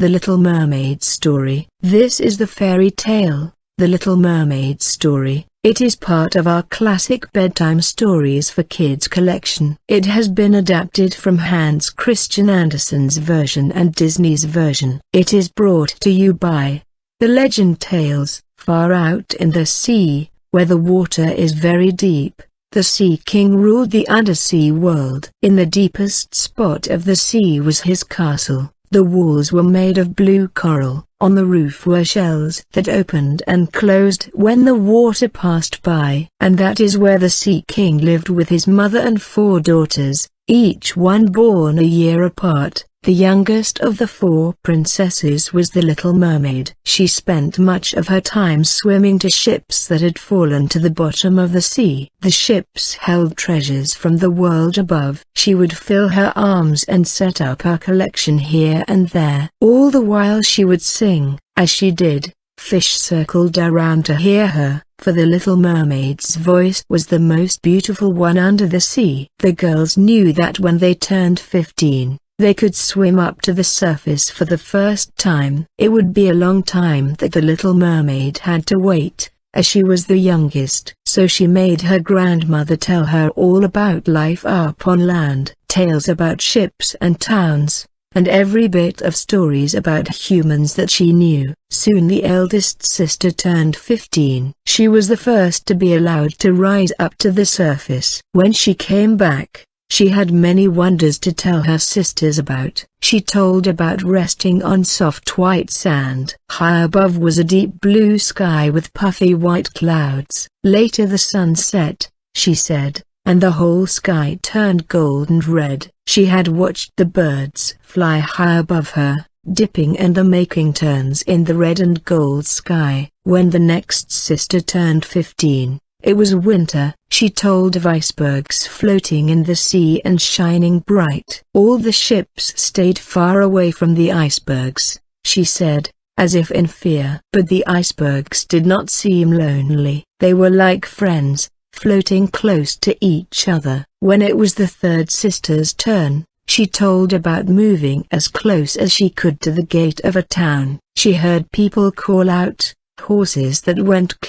The Little Mermaid Story. This is the fairy tale, The Little Mermaid Story. It is part of our classic bedtime stories for kids collection. It has been adapted from Hans Christian Andersen's version and Disney's version. It is brought to you by The Legend Tales. Far out in the sea, where the water is very deep, the Sea King ruled the undersea world. In the deepest spot of the sea was his castle. The walls were made of blue coral. On the roof were shells that opened and closed when the water passed by. And that is where the Sea King lived with his mother and 4 daughters, each one born a year apart. The youngest of the 4 princesses was the Little Mermaid. She spent much of her time swimming to ships that had fallen to the bottom of the sea. The ships held treasures from the world above. She would fill her arms and set up her collection here and there. All the while she would sing. As she did, fish circled around to hear her, for the Little Mermaid's voice was the most beautiful one under the sea. The girls knew that when they turned 15, they could swim up to the surface for the first time. It would be a long time that the Little Mermaid had to wait, as she was the youngest. So she made her grandmother tell her all about life up on land, tales about ships and towns, and every bit of stories about humans that she knew. Soon the eldest sister turned 15. She was the first to be allowed to rise up to the surface. When she came back, she had many wonders to tell her sisters about. She told about resting on soft white sand. High above was a deep blue sky with puffy white clouds. Later the sun set, she said, and the whole sky turned gold and red. She had watched the birds fly high above her, dipping and making turns in the red and gold sky. When the next sister turned 15, it was winter. She told of icebergs floating in the sea and shining bright. All the ships stayed far away from the icebergs, she said, as if in fear. But the icebergs did not seem lonely. They were like friends, floating close to each other. When it was the third sister's turn, she told about moving as close as she could to the gate of a town. She heard people call out, horses that went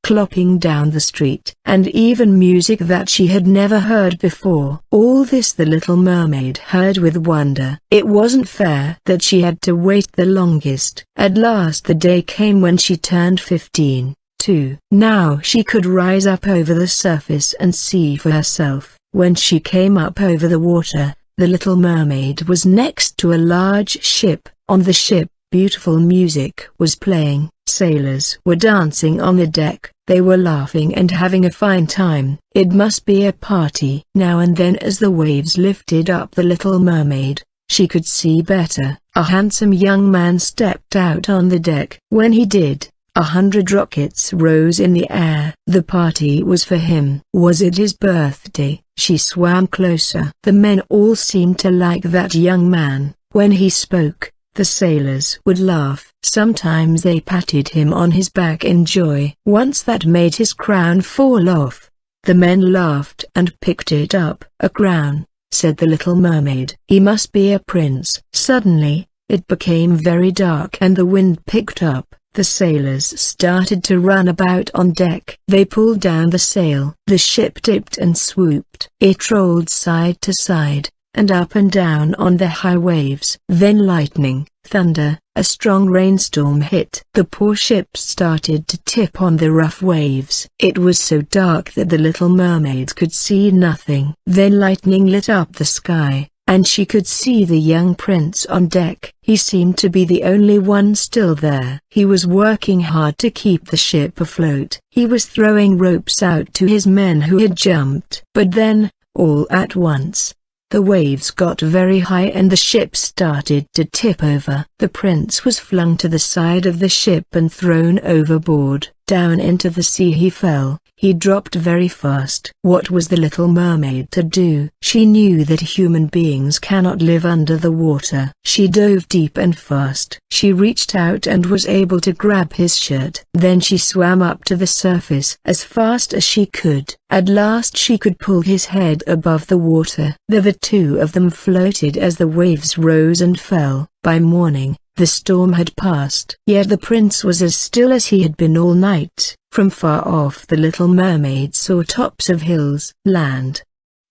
clopping down the street, and even music that she had never heard before. All this the Little Mermaid heard with wonder. It wasn't fair that she had to wait the longest. At last the day came when she turned 15, too. Now she could rise up over the surface and see for herself. When she came up over the water, the Little Mermaid was next to a large ship. On the ship, beautiful music was playing. Sailors were dancing on the deck. They were laughing and having a fine time. It must be a party. Now and then as the waves lifted up the Little Mermaid, she could see better. A handsome young man stepped out on the deck. When he did, 100 rockets rose in the air. The party was for him. Was it his birthday? She swam closer. The men all seemed to like that young man. When he spoke, the sailors would laugh. Sometimes they patted him on his back in joy. Once that made his crown fall off. The men laughed and picked it up. A crown, said the Little Mermaid. He must be a prince. Suddenly, it became very dark and the wind picked up. The sailors started to run about on deck. They pulled down the sail. The ship dipped and swooped. It rolled side to side, and up and down on the high waves. Then lightning, thunder, a strong rainstorm hit. The poor ship started to tip on the rough waves. It was so dark that the Little Mermaid could see nothing. Then lightning lit up the sky, and she could see the young prince on deck. He seemed to be the only one still there. He was working hard to keep the ship afloat. He was throwing ropes out to his men who had jumped. But then, all at once, the waves got very high and the ship started to tip over. The prince was flung to the side of the ship and thrown overboard. Down into the sea he fell. He dropped very fast. What was the Little Mermaid to do? She knew that human beings cannot live under the water. She dove deep and fast. She reached out and was able to grab his shirt. Then she swam up to the surface as fast as she could. At last she could pull his head above the water. The two of them floated as the waves rose and fell. By morning, The storm had passed. Yet the prince was as still as he had been all night. From far off the little mermaid saw tops of hills. Land,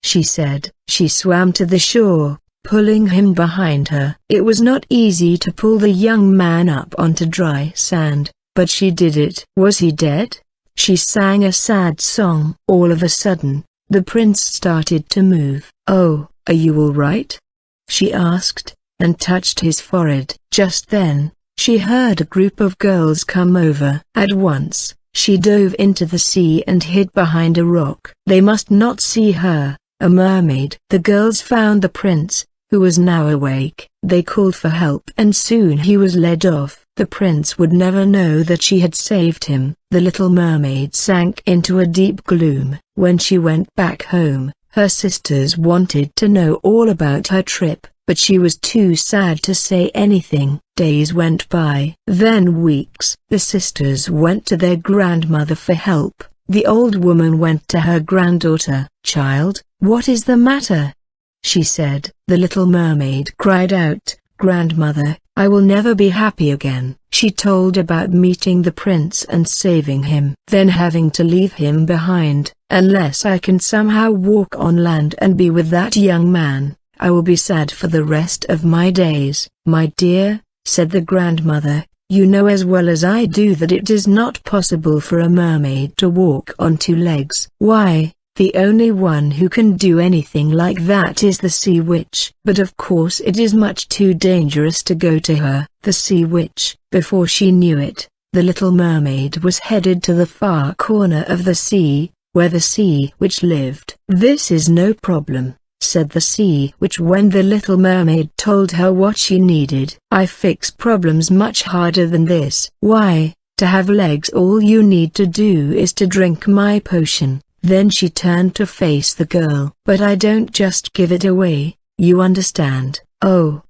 she said. She swam to the shore, pulling him behind her. It was not easy to pull the young man up onto dry sand, but she did it. Was he dead? She sang a sad song. All of a sudden, the prince started to move. "Oh, are you all right?" she asked, and touched his forehead. Just then, she heard a group of girls come over. At once, she dove into the sea and hid behind a rock. They must not see her, a mermaid. The girls found the prince, who was now awake. They called for help and soon he was led off. The prince would never know that she had saved him. The little mermaid sank into a deep gloom. When she went back home, her sisters wanted to know all about her trip, but she was too sad to say anything. Days went by, then weeks. The sisters went to their grandmother for help. The old woman went to her granddaughter. "Child, what is the matter?" she said. The little mermaid cried out, "Grandmother, I will never be happy again." She told about meeting the prince and saving him, then having to leave him behind. "Unless I can somehow walk on land and be with that young man, I will be sad for the rest of my days." "My dear," said the grandmother, "you know as well as I do that it is not possible for a mermaid to walk on two legs." "Why, the only one who can do anything like that is the sea witch." "But of course it is much too dangerous to go to her." The sea witch. Before she knew it, the little mermaid was headed to the far corner of the sea, where the sea witch lived. "This is no problem," said the sea witch when the little mermaid told her what she needed. "I fix problems much harder than this." "Why, to have legs all you need to do is to drink my potion." Then she turned to face the girl. "But I don't just give it away, you understand." "Oh,"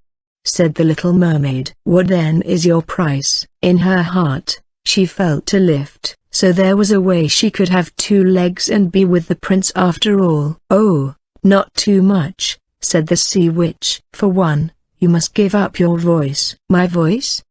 said the little mermaid. "What then is your price?" In her heart, she felt a lift. So there was a way she could have two legs and be with the prince after all. "Oh, not too much," said the sea witch. "For one, you must give up your voice." "My voice?"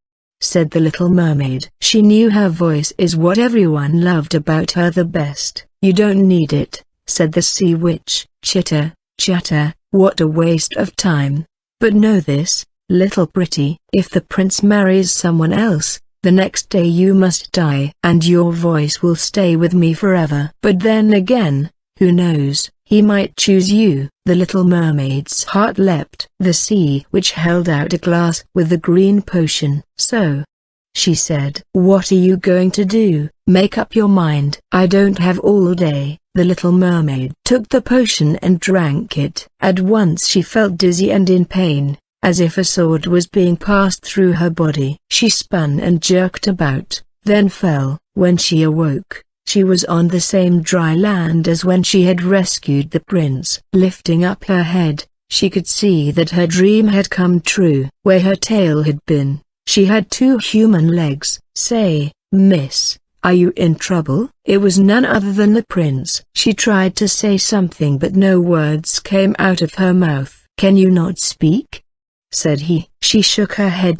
said the little mermaid. She knew her voice is what everyone loved about her the best. "You don't need it," said the sea witch. "Chitter, chatter, what a waste of time. But know this, little pretty, if the prince marries someone else, the next day you must die. And your voice will stay with me forever. But then again, who knows, he might choose you." The little mermaid's heart leapt. The sea witch held out a glass with the green potion. "So," she said, "what are you going to do? Make up your mind." "I don't have all day." The little mermaid took the potion and drank it. At once she felt dizzy and in pain, as if a sword was being passed through her body. She spun and jerked about, then fell. When she awoke, she was on the same dry land as when she had rescued the prince. Lifting up her head, she could see that her dream had come true. Where her tail had been, she had two human legs. "Say, miss, are you in trouble?" It was none other than the prince. She tried to say something but no words came out of her mouth. "Can you not speak?" said he. She shook her head.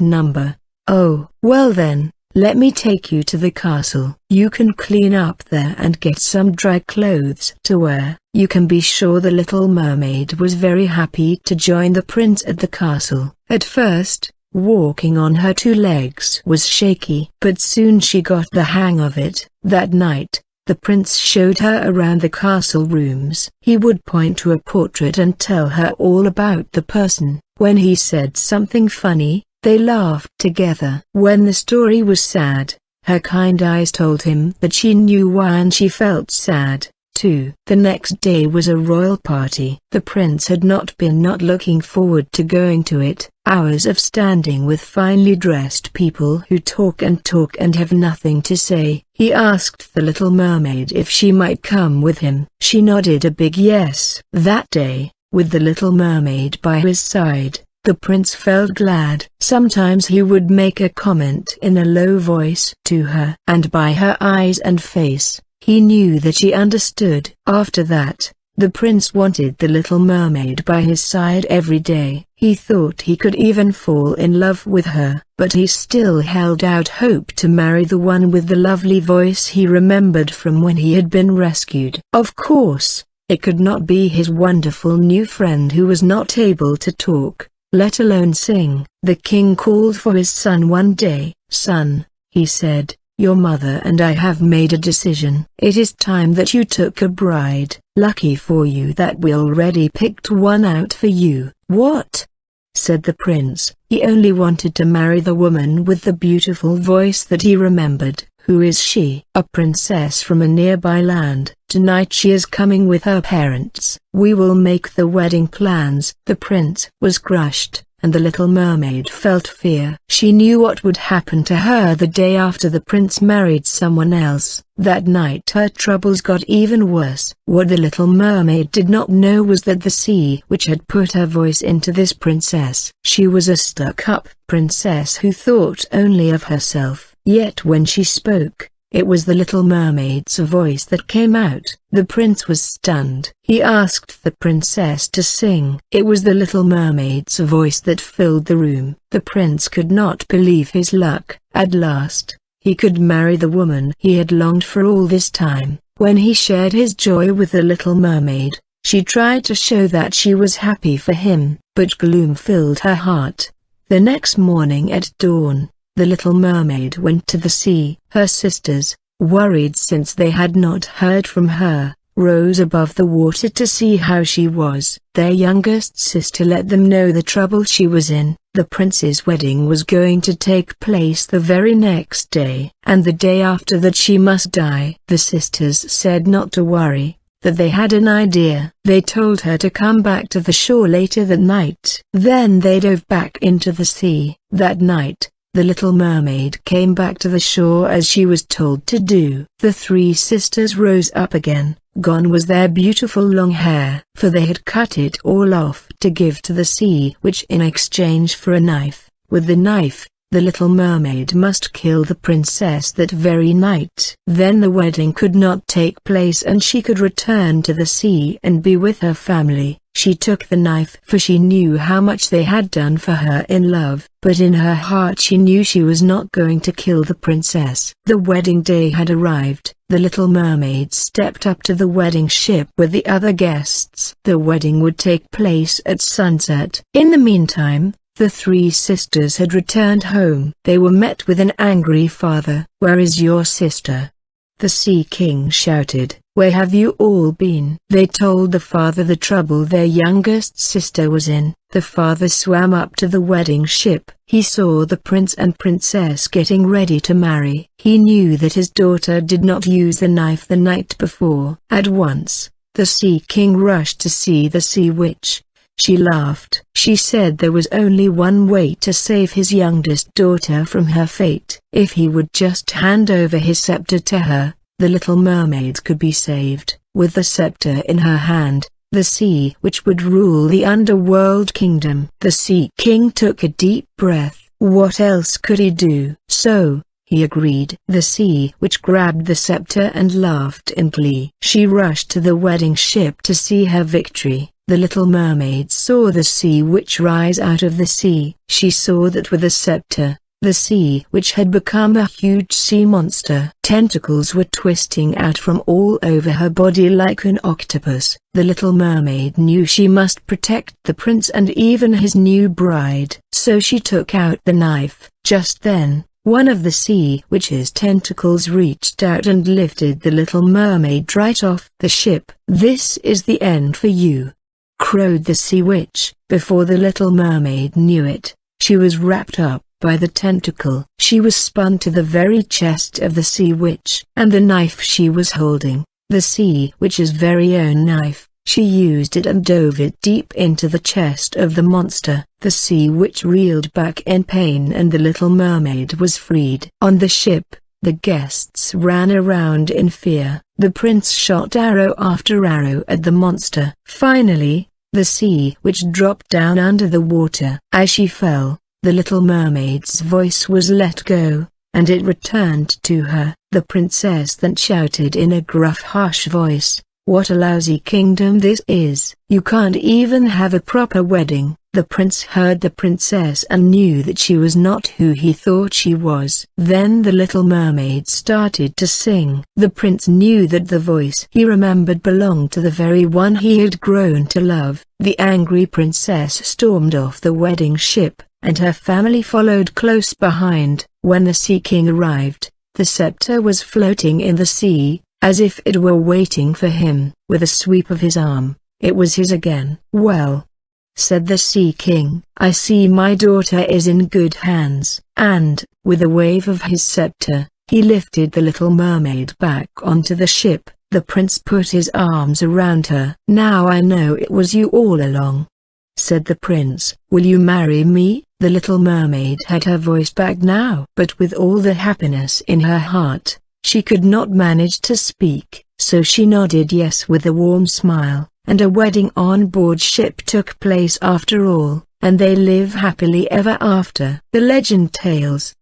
"Oh, well then, let me take you to the castle. You can clean up there and get some dry clothes to wear." You can be sure the little mermaid was very happy to join the prince at the castle. At first, walking on her two legs was shaky, but soon she got the hang of it. That night, the prince showed her around the castle rooms. He would point to a portrait and tell her all about the person. When he said something funny, they laughed together. When the story was sad, her kind eyes told him that she knew why and she felt sad, too. The next day was a royal party. The prince had not been looking forward to going to it. Hours of standing with finely dressed people who talk and have nothing to say. He asked the little mermaid if she might come with him. She nodded a big yes. That day, with the little mermaid by his side, the prince felt glad. Sometimes he would make a comment in a low voice to her, and by her eyes and face, he knew that she understood. After that, the prince wanted the little mermaid by his side every day. He thought he could even fall in love with her, but he still held out hope to marry the one with the lovely voice he remembered from when he had been rescued. Of course, it could not be his wonderful new friend who was not able to talk, let alone sing. The king called for his son one day. "Son," he said, "your mother and I have made a decision. It is time that you took a bride. Lucky for you that we already picked one out for you." "What?" said the prince. He only wanted to marry the woman with the beautiful voice that he remembered. "Who is she?" "A princess from a nearby land. Tonight she is coming with her parents. We will make the wedding plans." The prince was crushed, and the little mermaid felt fear. She knew what would happen to her the day after the prince married someone else. That night her troubles got even worse. What the little mermaid did not know was that the sea witch had put her voice into this princess. She was a stuck-up princess who thought only of herself. Yet when she spoke, it was the little mermaid's voice that came out. The prince was stunned. He asked the princess to sing. It was the little mermaid's voice that filled the room. The prince could not believe his luck. At last, he could marry the woman he had longed for all this time. When he shared his joy with the little mermaid, she tried to show that she was happy for him, but gloom filled her heart. The next morning at dawn, the little mermaid went to the sea. Her sisters, worried since they had not heard from her, rose above the water to see how she was. Their youngest sister let them know the trouble she was in. The prince's wedding was going to take place the very next day, and the day after that she must die. The sisters said not to worry, that they had an idea. They told her to come back to the shore later that night. Then they dove back into the sea. That night, the little mermaid came back to the shore as she was told to do. The three sisters rose up again. Gone was their beautiful long hair, for they had cut it all off to give to the sea witch in exchange for a knife. With the knife, the little mermaid must kill the princess that very night. Then the wedding could not take place and she could return to the sea and be with her family. She took the knife for she knew how much they had done for her in love, but in her heart she knew she was not going to kill the princess. The wedding day had arrived. The little mermaid stepped up to the wedding ship with the other guests. The wedding would take place at sunset. In the meantime, the three sisters had returned home. They were met with an angry father. "Where is your sister?" the Sea King shouted. "Where have you all been?" They told the father the trouble their youngest sister was in. The father swam up to the wedding ship. He saw the prince and princess getting ready to marry. He knew that his daughter did not use the knife the night before. At once, the Sea King rushed to see the sea witch. She laughed. She said there was only one way to save his youngest daughter from her fate. If he would just hand over his scepter to her, the little mermaid could be saved. With the scepter in her hand, the sea witch would rule the underworld kingdom. The Sea King took a deep breath. What else could he do? So, he agreed. The sea witch grabbed the scepter and laughed in glee. She rushed to the wedding ship to see her victory. The little mermaid saw the sea witch rise out of the sea. She saw that with a scepter, the sea witch had become a huge sea monster. Tentacles were twisting out from all over her body like an octopus. The little mermaid knew she must protect the prince and even his new bride. So she took out the knife. Just then, one of the sea witch's tentacles reached out and lifted the little mermaid right off the ship. "This is the end for you," crowed the sea witch. Before the little mermaid knew it, she was wrapped up by the tentacle. She was spun to the very chest of the sea witch. And the knife she was holding, the sea witch's very own knife, she used it and dove it deep into the chest of the monster. The sea witch reeled back in pain and the little mermaid was freed. On the ship, the guests ran around in fear. The prince shot arrow after arrow at the monster. Finally, the sea witch dropped down under the water. As she fell, the little mermaid's voice was let go, and it returned to her. The princess then shouted in a gruff, harsh voice, "What a lousy kingdom this is! You can't even have a proper wedding." The prince heard the princess and knew that she was not who he thought she was. Then the little mermaid started to sing. The prince knew that the voice he remembered belonged to the very one he had grown to love. The angry princess stormed off the wedding ship, and her family followed close behind. When the Sea King arrived, the scepter was floating in the sea, as if it were waiting for him. With a sweep of his arm, it was his again. "Well," said the Sea King, "I see my daughter is in good hands." And, with a wave of his scepter, he lifted the little mermaid back onto the ship. The prince put his arms around her. "Now I know it was you all along," said the prince. "Will you marry me?" The little mermaid had her voice back now. But with all the happiness in her heart, she could not manage to speak, so she nodded yes with a warm smile. And a wedding on board ship took place after all, and they live happily ever after. The legend tales.